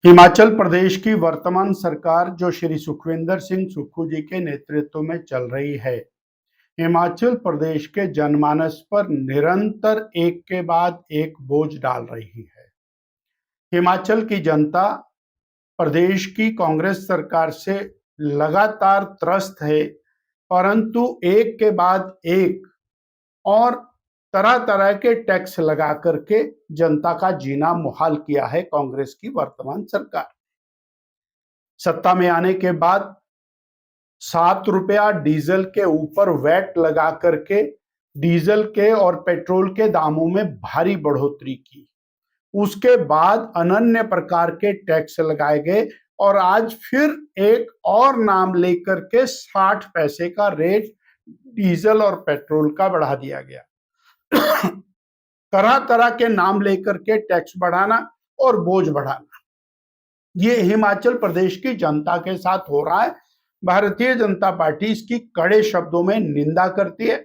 हिमाचल प्रदेश की वर्तमान सरकार जो श्री सुखविंदर सिंह सुक्खू जी के नेतृत्व में चल रही है, हिमाचल प्रदेश के जनमानस पर निरंतर एक के बाद एक बोझ डाल रही है। हिमाचल की जनता प्रदेश की कांग्रेस सरकार से लगातार त्रस्त है, परंतु एक के बाद एक और तरह तरह के टैक्स लगा करके जनता का जीना मुहाल किया है कांग्रेस की वर्तमान सरकार। सत्ता में आने के बाद 7 रुपया डीजल के ऊपर वैट लगा करके डीजल के और पेट्रोल के दामों में भारी बढ़ोतरी की। उसके बाद अनन्य प्रकार के टैक्स लगाए गए और आज फिर एक और नाम लेकर के 60 पैसे का रेट डीजल और पेट्रोल का बढ़ा दिया गया। तरह तरह के नाम लेकर के टैक्स बढ़ाना और बोझ बढ़ाना, ये हिमाचल प्रदेश की जनता के साथ हो रहा है। भारतीय जनता पार्टी इसकी कड़े शब्दों में निंदा करती है।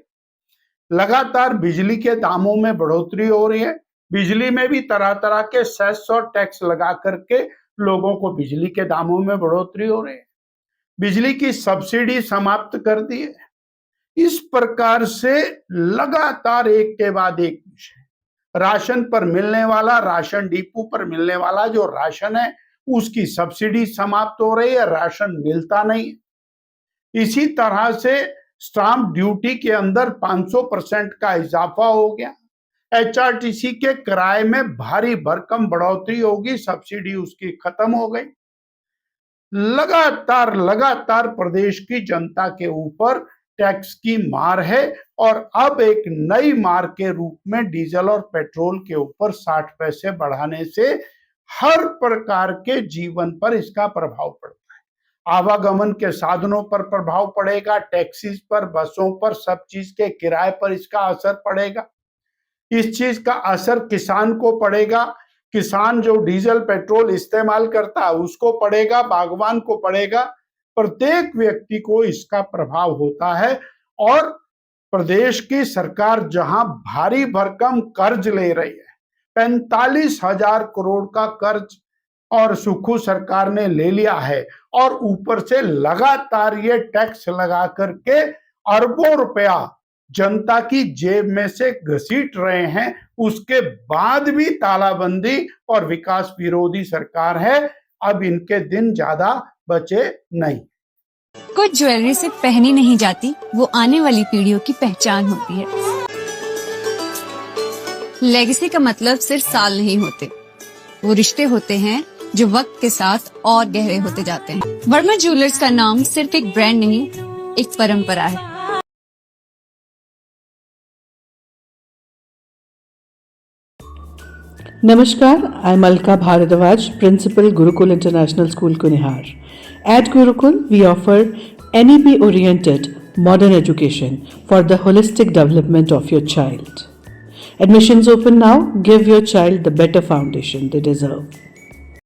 लगातार बिजली के दामों में बढ़ोतरी हो रही है। बिजली में भी तरह तरह के सेस और टैक्स लगा करके लोगों को बिजली के दामों में बढ़ोतरी हो रही है। बिजली की सब्सिडी समाप्त कर दी है। इस प्रकार से लगातार एक के बाद एक विषय, राशन पर मिलने वाला, राशन डिपो पर मिलने वाला जो राशन है उसकी सब्सिडी समाप्त हो रही है, राशन मिलता नहीं। इसी तरह से स्टाम्प ड्यूटी के अंदर 500% का इजाफा हो गया। एचआरटीसी के किराए में भारी भरकम बढ़ोतरी होगी, सब्सिडी उसकी खत्म हो गई। लगातार प्रदेश की जनता के ऊपर टैक्स की मार है और अब एक नई मार के रूप में डीजल और पेट्रोल के ऊपर 60 पैसे बढ़ाने से हर प्रकार के जीवन पर इसका प्रभाव पड़ता है। आवागमन के साधनों पर प्रभाव पड़ेगा, टैक्सीज पर, बसों पर, सब चीज के किराए पर इसका असर पड़ेगा। इस चीज का असर किसान को पड़ेगा। किसान जो डीजल पेट्रोल इस्तेमाल करता है उसको पड़ेगा, बागवान को पड़ेगा, प्रत्येक व्यक्ति को इसका प्रभाव होता है। और प्रदेश की सरकार जहां भारी भरकम कर्ज ले रही है, 45,000 करोड़ का कर्ज और सुक्खू सरकार ने ले लिया है और ऊपर से लगातार ये टैक्स लगा करके अरबों रुपया जनता की जेब में से घसीट रहे हैं। उसके बाद भी तालाबंदी और विकास विरोधी सरकार है। अब इनके दिन ज्यादा बचे नहीं। कुछ ज्वेलरी से पहनी नहीं जाती, वो आने वाली पीढ़ियों की पहचान होती है। लेगेसी का मतलब सिर्फ साल नहीं होते, वो रिश्ते होते हैं जो वक्त के साथ और गहरे होते जाते हैं। वर्मा ज्वेलर्स का नाम सिर्फ एक ब्रांड नहीं, एक परंपरा है। Namaskar, I'm Alka Bharadwaj, Principal Gurukul International School, Kunihar. At Gurukul, we offer NEP-oriented modern education for the holistic development of your child. Admissions open now. Give your child the better foundation they deserve.